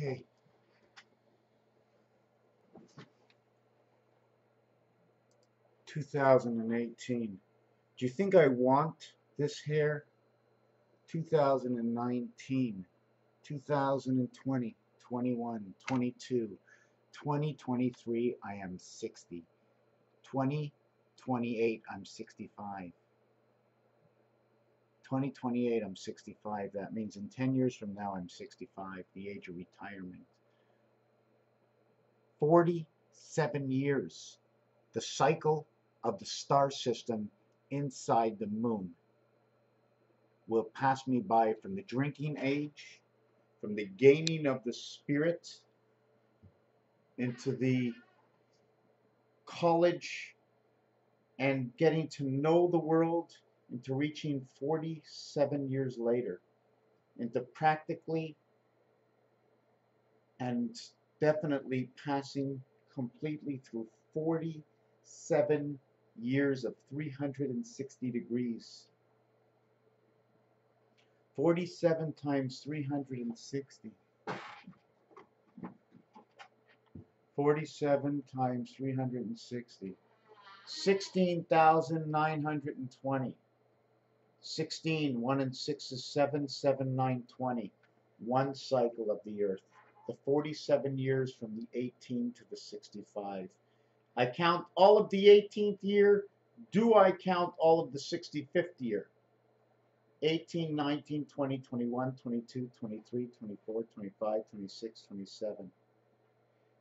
Okay. 2018. Do you think I want this hair? 2019, 2020, 21, 22, 2023, I am 60. 2028, I'm 65. 2028, I'm 65. That means in 10 years from now, I'm 65, the age of retirement. 47 years, the cycle of the star system inside the moon will pass me by, from the drinking age, from the gaining of the spirit, into the college and getting to know the world, into reaching 47 years later, into practically and definitely passing completely through 47 years of 360 degrees. 47 times 360. 47 times 360. 16,920. 16, 1 and 6 is 7, 7, 9, 20. One cycle of the earth. The 47 years from the 18 to the 65. I count all of the 18th year. Do I count all of the 65th year? 18, 19, 20, 21, 22, 23, 24, 25, 26, 27.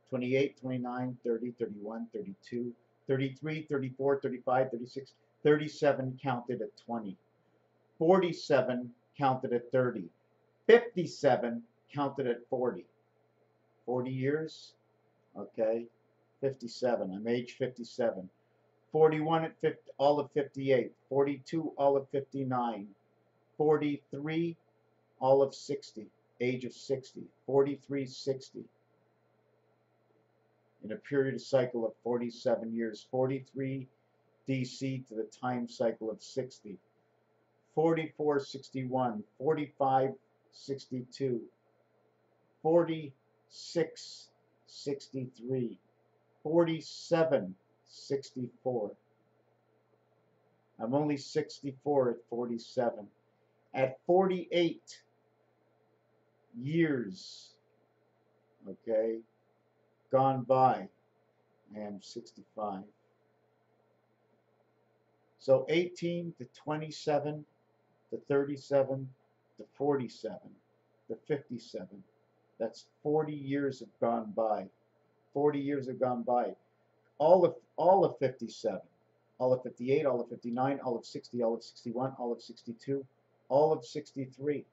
28, 29, 30, 31, 32, 33, 34, 35, 36, 37 counted at 20. 47 counted at 30. 57 counted at 40. 40 years? Okay. 57. I'm age 57. 41 at 50, all of 58. 42, all of 59. 43, all of 60. Age of 60. 43, 60. In a period of cycle of 47 years. 43 DC to the time cycle of 60. 44, 61. 45, 62. 46, 63. 47, 64. I'm only 64 at 47. At 48 years, okay, gone by, I am 65. So 18 to 27 to 37 to 47 to 57. That's 40 years have gone by. 40 years have gone by. All of 57, all of 58, all of 59, all of 60, all of 61, all of 62, all of 63,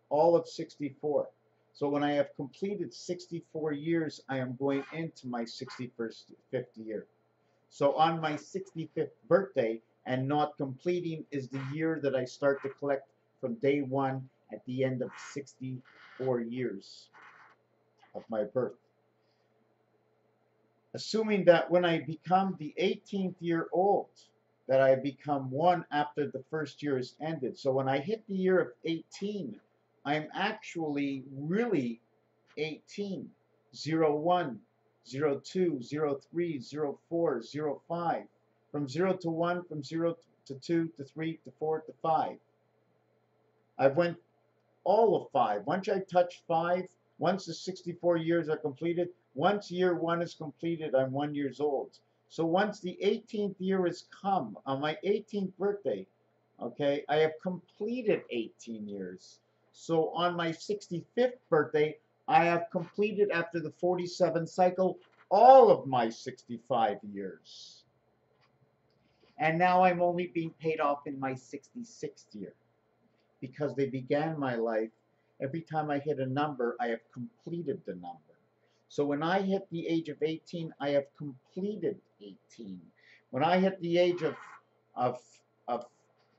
all of 64. So when I have completed 64 years, I am going into my 61st, 50th year. So on my 65th birthday, and not completing, is the year that I start to collect from day one at the end of 64 years of my birth. Assuming that when I become the 18th year old, that I become one after the first year is ended. So when I hit the year of 18, I'm actually really 18. 01, 02, 03, 04, 05. From 0 to 1, from 0 to 2 to 3 to 4 to 5. I've went all of 5. Once I touch 5, once the 64 years are completed, once year 1 is completed, I'm 1 year old. So once the 18th year has come, on my 18th birthday, okay, I have completed 18 years. So on my 65th birthday, I have completed, after the 47 cycle, all of my 65 years. And now I'm only being paid off in my 66th year, because they began my life. Every time I hit a number, I have completed the number. So when I hit the age of 18, I have completed 18. When I hit the age of, of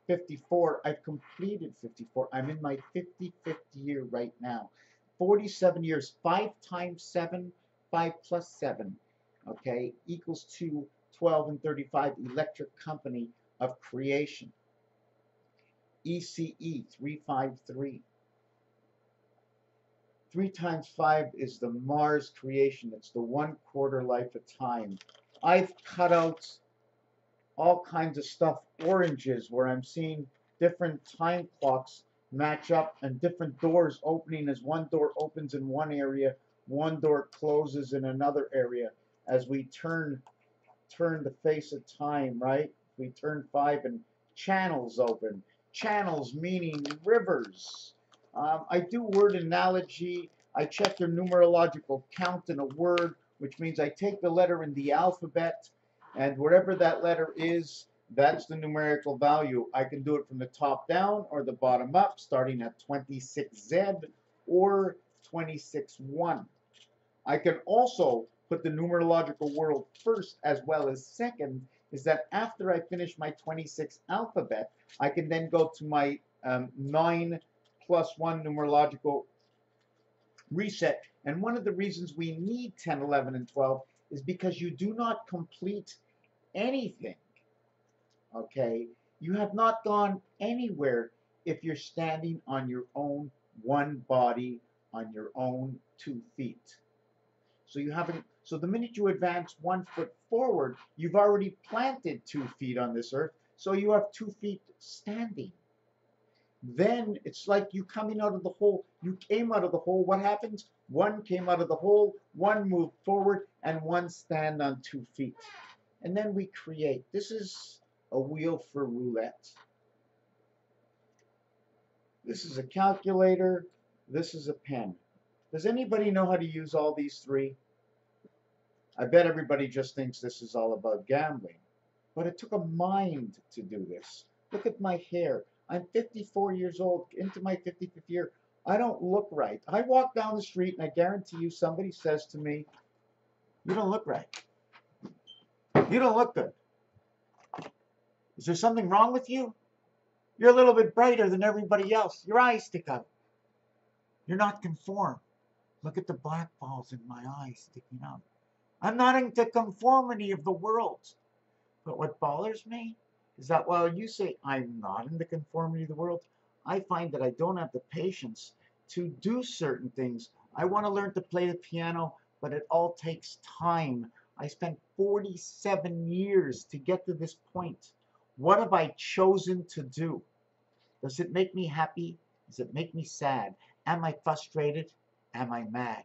54, I've completed 54. I'm in my 55th year right now. 47 years, 5 times 7, 5 plus 7, okay, equals to 12 and 35, Electric Company of Creation. ECE 353. 3 times 5 is the Mars creation. It's the 1/4 life of time. I've cut out all kinds of stuff, oranges, where I'm seeing different time clocks match up and different doors opening as one door opens in one area, one door closes in another area as we turn the face of time, right? We turn 5 and channels open. Channels meaning rivers. I do word analogy. I check their numerological count in a word, which means I take the letter in the alphabet, and wherever that letter is, that's the numerical value. I can do it from the top down or the bottom up, starting at 26Z or 26-1. I can also put the numerological world first as well as second, is that after I finish my 26 alphabet, I can then go to my 9 plus 1 numerological reset. And one of the reasons we need 10, 11, and 12 is because you do not complete anything, okay? You have not gone anywhere if you're standing on your own one body, on your own 2 feet. So you haven't. So the minute you advance 1 foot forward, you've already planted 2 feet on this earth. So you have 2 feet standing. Then it's like you coming out of the hole. You came out of the hole. What happens? One came out of the hole, one moved forward, and one stand on 2 feet. And then we create. This is a wheel for roulette. This is a calculator. This is a pen. Does anybody know how to use all these 3? I bet everybody just thinks this is all about gambling. But it took a mind to do this. Look at my hair. I'm 54 years old, into my 55th year. I don't look right. I walk down the street and I guarantee you somebody says to me, "You don't look right. You don't look good. Is there something wrong with you? You're a little bit brighter than everybody else. Your eyes stick out. You're not conformed. Look at the black balls in my eyes sticking out. I'm not in the conformity of the world." But what bothers me is that while you say I'm not in the conformity of the world, I find that I don't have the patience to do certain things. I want to learn to play the piano, but it all takes time. I spent 47 years to get to this point. What have I chosen to do? Does it make me happy? Does it make me sad? Am I frustrated? Am I mad?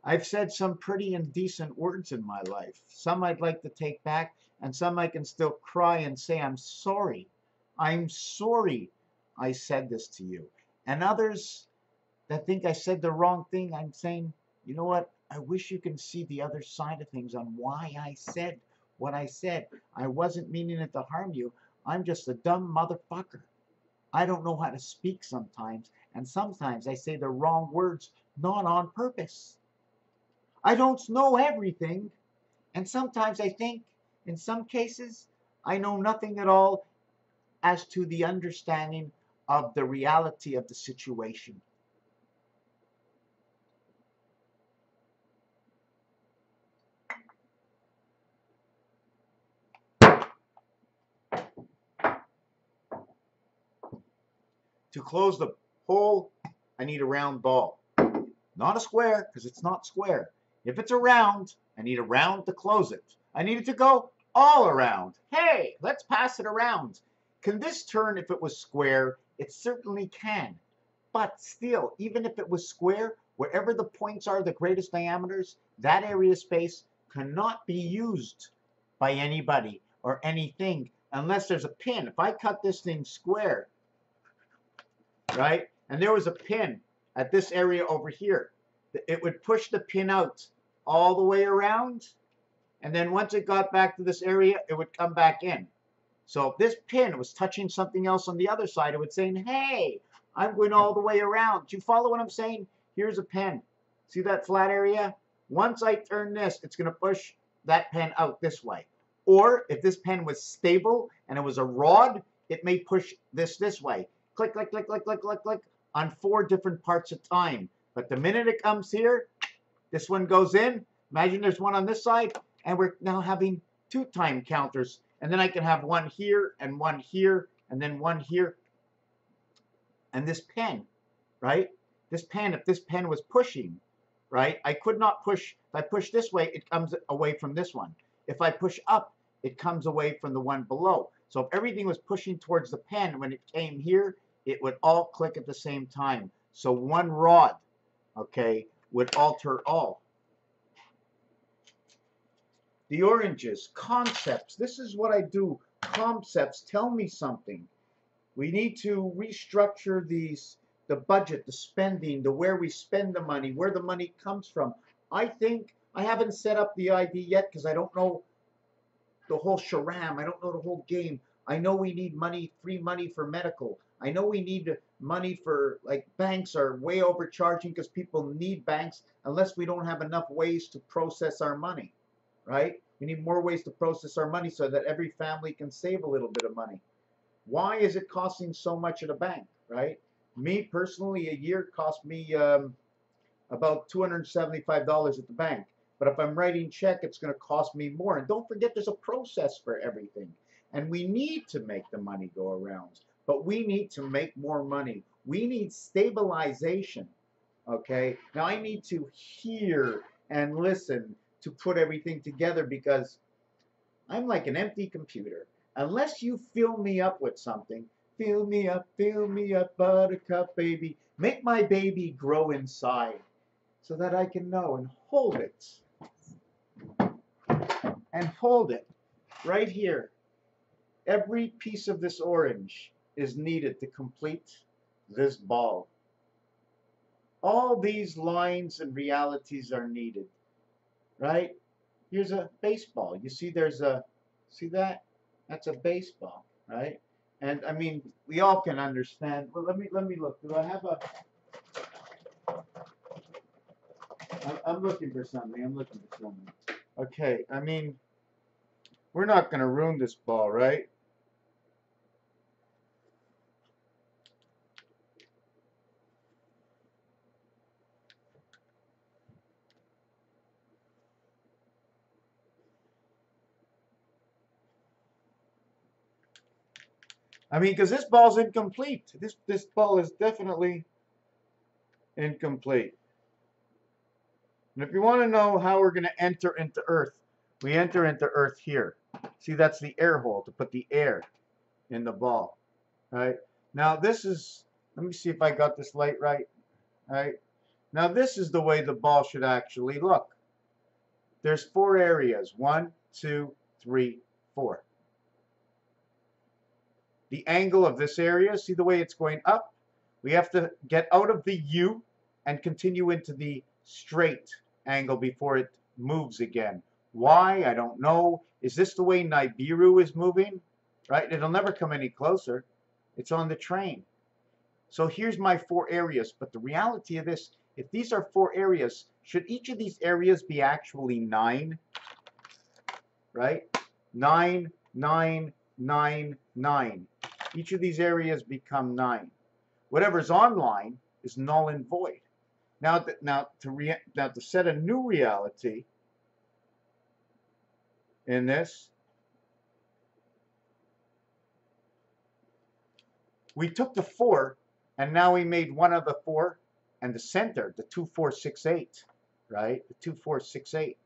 I've said some pretty indecent words in my life. Some I'd like to take back, and some I can still cry and say, I'm sorry. I'm sorry I said this to you. And others that think I said the wrong thing, I'm saying, you know what? I wish you can see the other side of things on why I said what I said. I wasn't meaning it to harm you. I'm just a dumb motherfucker. I don't know how to speak sometimes, and sometimes I say the wrong words, not on purpose. I don't know everything, and sometimes I think, in some cases, I know nothing at all as to the understanding of the reality of the situation. To close the hole, I need a round ball. Not a square, because it's not square. If it's a round, I need a round to close it. I need it to go all around. Hey, let's pass it around. Can this turn if it was square? It certainly can. But still, even if it was square, wherever the points are, the greatest diameters, that area of space cannot be used by anybody or anything unless there's a pin. If I cut this thing square, right, and there was a pin at this area over here, it would push the pin out all the way around, and then once it got back to this area, it would come back in. So if this pin was touching something else on the other side, it would say, hey, I'm going all the way around. Do you follow what I'm saying? Here's a pen. See that flat area? Once I turn this, it's going to push that pen out this way. Or if this pen was stable and it was a rod, it may push this way. Click, click, click, click, click, click, click on 4 different parts of time. But the minute it comes here, this one goes in. Imagine there's one on this side, and we're now having 2 time counters. And then I can have one here, and then one here. And this pen right? This pen, if this pen was pushing, right, I could not push. If I push this way, it comes away from this one. If I push up, it comes away from the one below. So if everything was pushing towards the pen, when it came here, it would all click at the same time. So one rod, okay, would alter all. The oranges, concepts. This is what I do. Concepts tell me something. We need to restructure the budget, the spending, the where we spend the money, where the money comes from. I think I haven't set up the ID yet because I don't know the whole charade. I don't know the whole game. I know we need money, free money for medical. I know we need money for, like, banks are way overcharging because people need banks unless we don't have enough ways to process our money, right? We need more ways to process our money so that every family can save a little bit of money. Why is it costing so much at a bank, right? Me personally, a year cost me about $275 at the bank. But if I'm writing check, it's going to cost me more. And don't forget, there's a process for everything. And we need to make the money go around. But we need to make more money. We need stabilization. Okay? Now I need to hear and listen to put everything together because I'm like an empty computer. Unless you fill me up with something, fill me up, buttercup baby. Make my baby grow inside so that I can know and hold it. And hold it right here. Every piece of this orange is needed to complete this ball. All these lines and realities are needed, right? Here's a baseball. You see see that? That's a baseball, right? And I mean, we all can understand. Well, let me look. Do I have a I'm looking for something. I'm looking for something. Okay, I mean, we're not going to ruin this ball, right? I mean, because this ball's incomplete. This ball is definitely incomplete. And if you want to know how we're going to enter into Earth, we enter into Earth here. See, that's the air hole to put the air in the ball, right? Now this is, let me see if I got this light right, right? Now this is the way the ball should actually look. There's 4 areas, 1, 2, 3, 4. The angle of this area, see the way it's going up? We have to get out of the U and continue into the straight angle before it moves again. Why? I don't know. Is this the way Nibiru is moving? Right? It'll never come any closer. It's on the train. So here's my 4 areas. But the reality of this, if these are 4 areas, should each of these areas be actually 9? Right? 9, 9, 9, 9. Each of these areas become 9. Whatever's online is null and void. Now to set a new reality in this, we took the 4 and now we made one of the 4 and the center, the 2, 4, 6, 8, right? The 2, 4, 6, 8,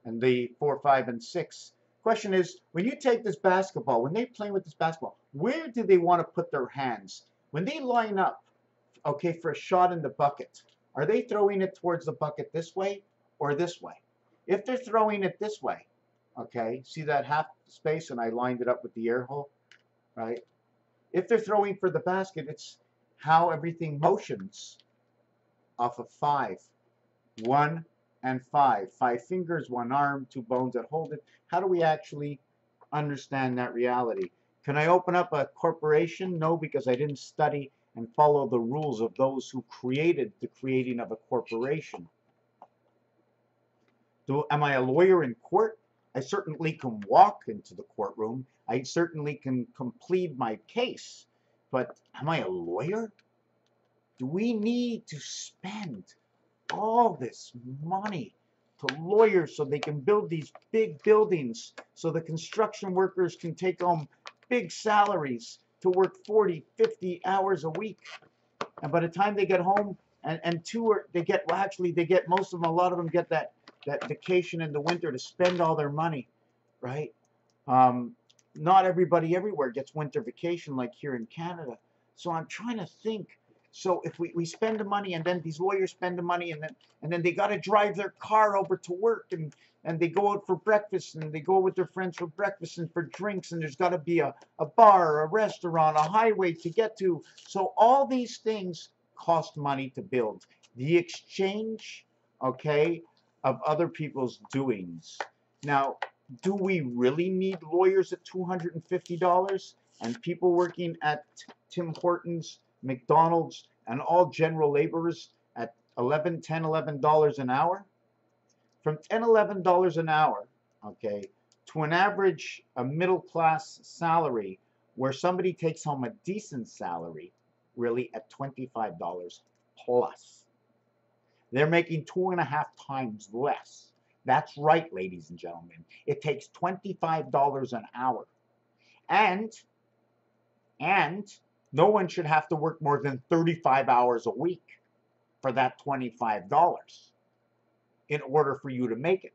and the 4, 5, and 6. Question is, when you take this basketball, when they play with this basketball, where do they want to put their hands? When they line up, okay, for a shot in the bucket, are they throwing it towards the bucket this way or this way? If they're throwing it this way, okay, see that half space, and I lined it up with the air hole, right? If they're throwing for the basket, it's how everything motions off of 5. 1 and 5. 5 fingers, 1 arm, 2 bones that hold it. How do we actually understand that reality? Can I open up a corporation? No, because I didn't study and follow the rules of those who created the creating of a corporation. Am I a lawyer in court? I certainly can walk into the courtroom. I certainly can complete my case. But am I a lawyer? Do we need to spend all this money to lawyers so they can build these big buildings, so the construction workers can take home big salaries to work 40, 50 hours a week? And by the time they get home, and two or they get, well, actually they get, most of them, a lot of them get that vacation in the winter to spend all their money, right? Um, Not everybody everywhere gets winter vacation like here in Canada. So I'm trying to think. So if we spend the money, and then these lawyers spend the money, and then they got to drive their car over to work, and they go out for breakfast, and they go with their friends for breakfast and for drinks, and there's got to be a bar, a restaurant, a highway to get to. So all these things cost money to build. The exchange, okay, of other people's doings. Now, do we really need lawyers at $250 and people working at Tim Hortons, McDonald's, and all general laborers at $11 an hour? From $10, $11 an hour, okay, to an average, a middle class salary where somebody takes home a decent salary, really at $25 plus. They're making 2.5 times less. That's right, ladies and gentlemen. It takes $25 an hour. And no one should have to work more than 35 hours a week for that $25 in order for you to make it.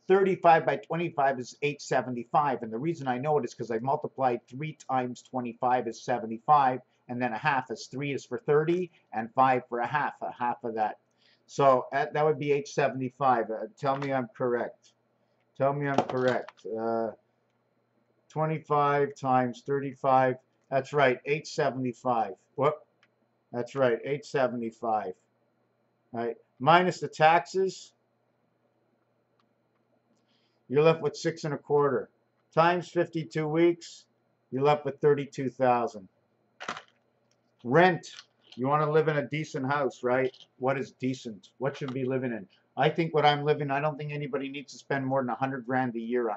35 by 25 is 875. And the reason I know it is because I multiplied 3 times 25 is 75. And then a half is 3 is for 30 and 5 for a half of that. So that would be 875. Tell me I'm correct. Tell me I'm correct. 25 times 35. That's right, 875. Whoop. That's right, 875. All right. Minus the taxes, you're left with 6.25. Times 52 weeks, you're left with 32,000. Rent. You want to live in a decent house, right? What is decent? What should be living in? I think what I'm living, I don't think anybody needs to spend more than 100 grand a year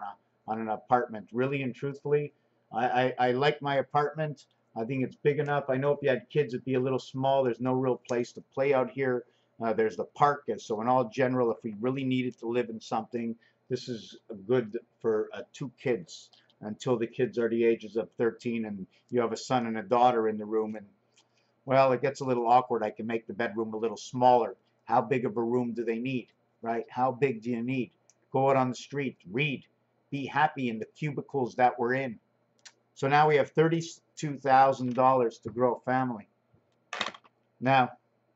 on an apartment. Really and truthfully, I like my apartment. I think it's big enough. I know if you had kids, it'd be a little small. There's no real place to play out here. There's the park. So in all general, if we really needed to live in something, this is good for 2 kids until the kids are the ages of 13 and you have a son and a daughter in the room. And well, it gets a little awkward. I can make the bedroom a little smaller. How big of a room do they need, right? How big do you need? Go out on the street, read, be happy in the cubicles that we're in. So now we have $32,000 to grow a family. Now,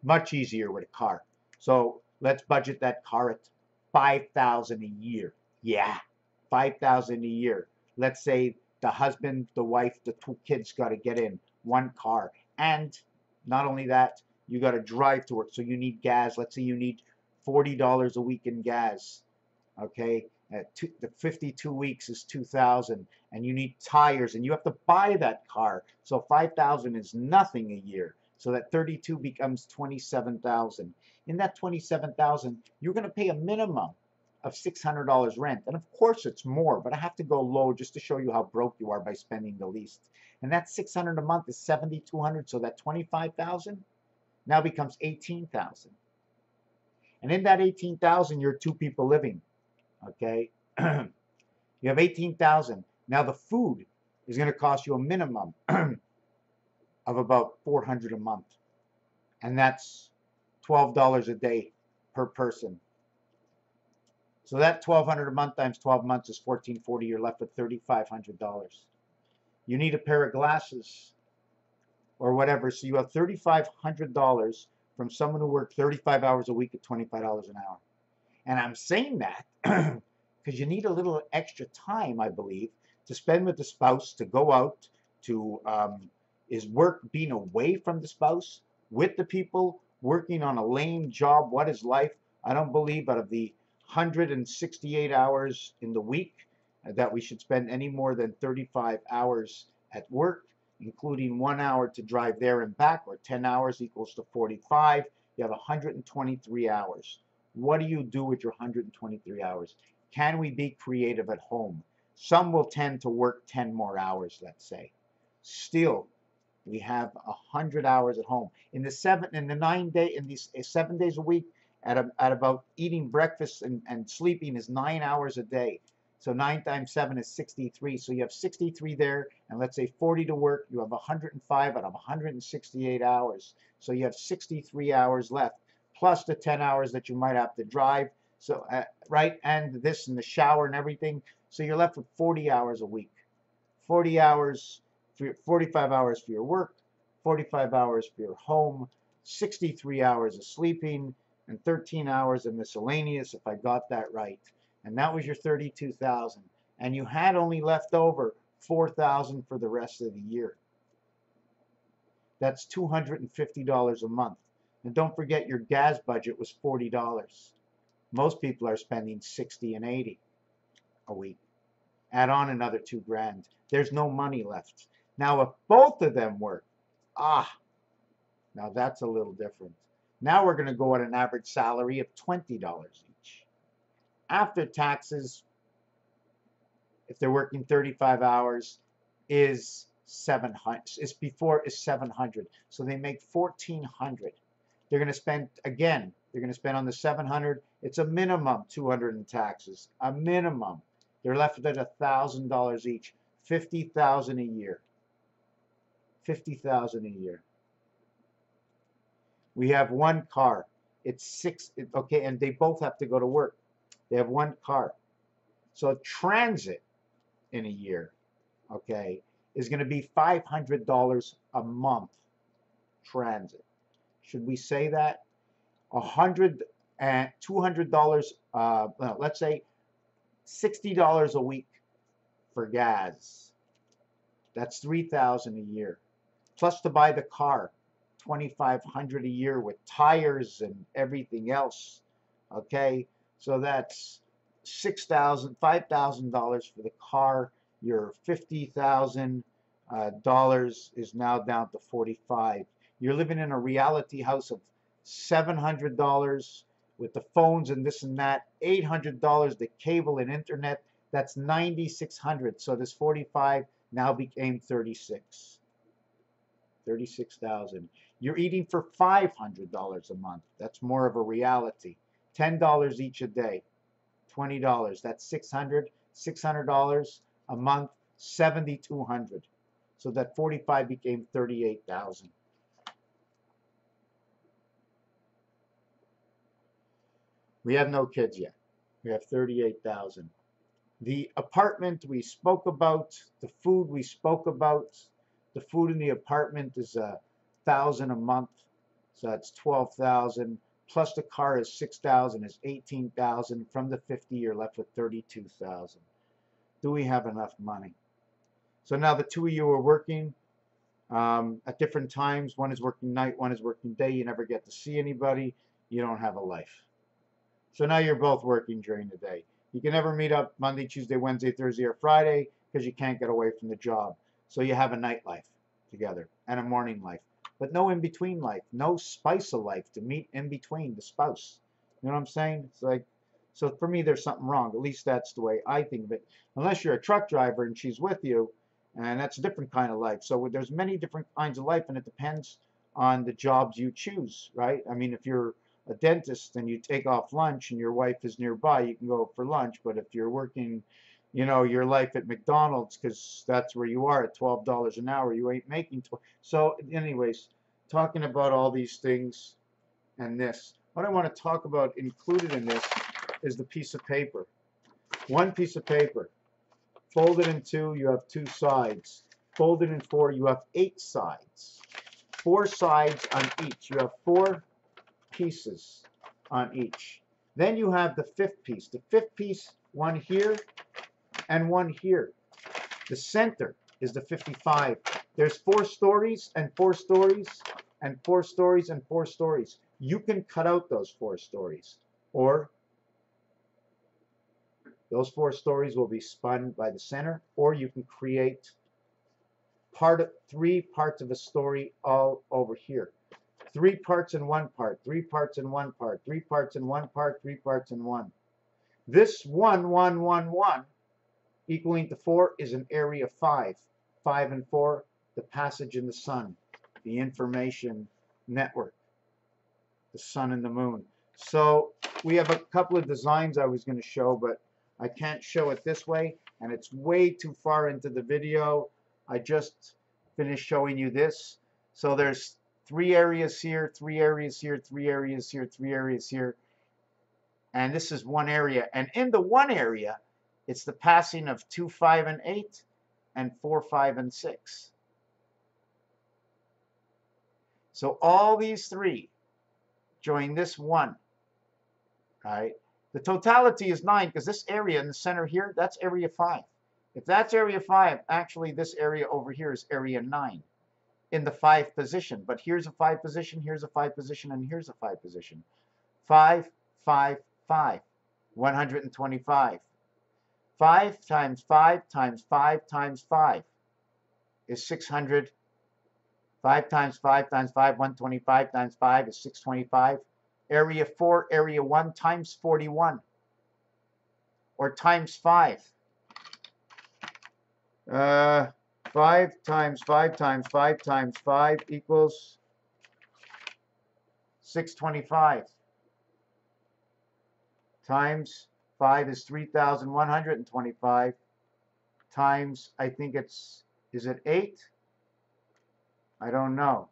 much easier with a car. So let's budget that car at $5,000 a year. Yeah, $5,000 a year. Let's say the husband, the wife, the 2 kids got to get in one car. And not only that, you got to drive to work. So you need gas. Let's say you need $40 a week in gas. Okay, the 52 weeks is 2,000, and you need tires, and you have to buy that car. So 5,000 is nothing a year. So that 32 becomes 27,000. In that 27,000, you're going to pay a minimum of $600 rent. And of course it's more, but I have to go low just to show you how broke you are by spending the least. And that 600 a month is 7,200, so that 25,000 now becomes 18,000. And in that 18,000, you're 2 people living. Okay, you have 18,000. Now the food is going to cost you a minimum of about $400 a month, and that's $12 a day per person. So that $1,200 a month times 12 months is $1,440. You're left with $3,500. You need a pair of glasses or whatever, so you have $3,500 from someone who worked 35 hours a week at $25 an hour. And I'm saying that because you need a little extra time, I believe, to spend with the spouse, to go out, to is work being away from the spouse, with the people, working on a lame job. What is life? I don't believe out of the 168 hours in the week that we should spend any more than 35 hours at work, including 1 hour to drive there and back, or 10 hours equals to 45. You have 123 hours. What do you do with your 123 hours? Can we be creative at home? Some will tend to work 10 more hours, let's say. Still, we have 100 hours at home. In these 7 days a week, at about eating breakfast and sleeping is 9 hours a day. So 9 times 7 is 63. So you have 63 there, and let's say 40 to work. You have 105 out of 168 hours. So you have 63 hours left, plus the 10 hours that you might have to drive. So, right, and this and the shower and everything. So you're left with 40 hours a week. 40 hours, 45 hours for your work, 45 hours for your home, 63 hours of sleeping, and 13 hours of miscellaneous, if I got that right. And that was your 32,000. And you had only left over 4,000 for the rest of the year. That's $250 a month. And don't forget your gas budget was $40. Most people are spending 60 and 80 a week. Add on another 2 grand. There's no money left. Now, if both of them work, now that's a little different. Now we're going to go at an average salary of $20 each. After taxes, if they're working 35 hours, is 700. Is 700. So they make 1,400. They're going to spend again. They're going to spend on the 700. It's a minimum 200 in taxes. A minimum. They're left with $1,000 each. 50,000 a year. 50,000 a year. We have one car. It's 6. Okay, and they both have to go to work. They have one car. So transit in a year, okay, is going to be $500 a month. Transit. Should we say that? $100 and $200. Well, let's say $60 a week for gas. That's $3,000 a year. Plus to buy the car, $2,500 a year with tires and everything else. Okay, so that's $6,000, $5,000 for the car. Your $50,000 is now down to 45. You're living in a reality house of $700 with the phones and this and that. $800 the cable and internet. That's $9,600. So this 45 now became 36. 36,000. You're eating for $500 a month. That's more of a reality. $10 each a day. $20. That's $600. $600 a month. $7,200. So that 45 became 38,000. We have no kids yet. We have 38,000. The apartment we spoke about, the food we spoke about. The food in the apartment is $1,000 a month, so that's 12,000. Plus the car is 6,000, is 18,000. From the 50, you're left with 32,000. Do we have enough money? So now the two of you are working at different times. One is working night, one is working day. You never get to see anybody. You don't have a life. So now you're both working during the day. You can never meet up Monday, Tuesday, Wednesday, Thursday, or Friday because you can't get away from the job. So you have a night life together and a morning life, but no in-between life, no spice of life to meet in between the spouse. You know what I'm saying? It's like, so for me, there's something wrong. At least that's the way I think of it. Unless you're a truck driver and she's with you, and that's a different kind of life. So there's many different kinds of life, and it depends on the jobs you choose, right? I mean, if you're a dentist and you take off lunch and your wife is nearby, you can go for lunch. But if you're working, you know, your life at McDonald's, because that's where you are at $12 an hour, you ain't making 12. So anyways, talking about all these things and this, what I want to talk about included in this is the piece of paper. One piece of paper. Folded in two, you have 2 sides. Folded in 4, you have 8 sides. 4 sides on each. You have 4 pieces on each. Then you have the 5th piece. The 5th piece, one here and one here. The center is the 55. There's 4 stories and 4 stories and 4 stories and 4 stories. You can cut out those 4 stories, or those 4 stories will be spun by the center, or you can create 3 parts of a story all over here. 3 parts in one part, 3 parts in one part, 3 parts in one part, 3 parts in one. This 1, 1, 1, 1 equaling to 4 is an area 5. 5 and 4, the passage in the sun, the information network, the sun and the moon. So we have a couple of designs I was going to show, but I can't show it this way, and it's way too far into the video. I just finished showing you this. So there's 3 areas here, 3 areas here, 3 areas here, 3 areas here, and this is 1 area. And in the 1 area, it's the passing of 2, 5, and 8, and 4, 5, and 6. So all these 3 join this 1, right? The totality is 9 because this area in the center here, that's area 5. If that's area 5, actually this area over here is area 9 in the 5 position. But here's a 5 position, here's a 5 position, and here's a 5 position. 5, 5, 5, 125. 5 times 5 times 5 times 5 is 600. 5 times 5 times 5, 125 times 5 is 625. Area 4, area 1 times 41. Or times 5. 5 times 5 times 5 times 5 equals 625. Times 5 is 3,125. Times, I think it's, is it 8? I don't know.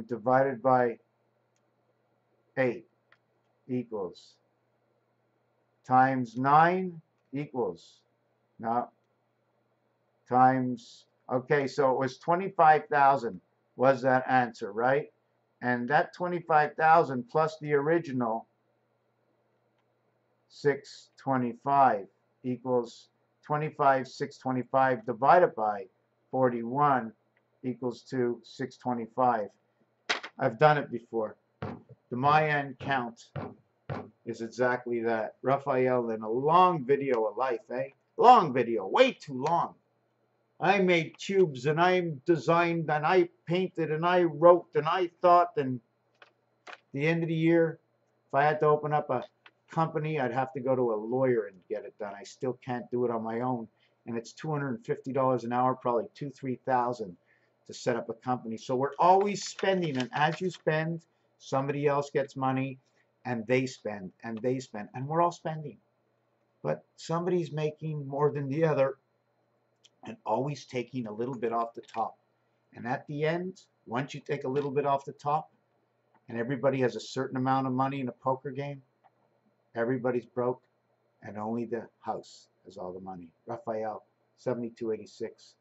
Divided by 8 equals times 9 equals now times, okay, so it was 25,000 was that answer, right? And that 25,000 plus the original 625 equals 25,625 divided by 41 equals to 625. I've done it before. The Mayan count is exactly that. Raphael in a long video of life, eh? Long video, way too long. I made cubes and I designed and I painted and I wrote and I thought, and the end of the year, if I had to open up a company, I'd have to go to a lawyer and get it done. I still can't do it on my own. And it's $250 an hour, probably $2,000, $3,000 to set up a company. So we're always spending, and as you spend, somebody else gets money, and they spend, and they spend, and we're all spending. But somebody's making more than the other, and always taking a little bit off the top. And at the end, once you take a little bit off the top, and everybody has a certain amount of money in a poker game, everybody's broke, and only the house has all the money. Raphael, 7286.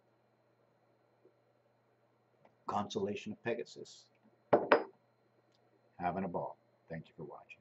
Consolation of Pegasus. Having a ball. Thank you for watching.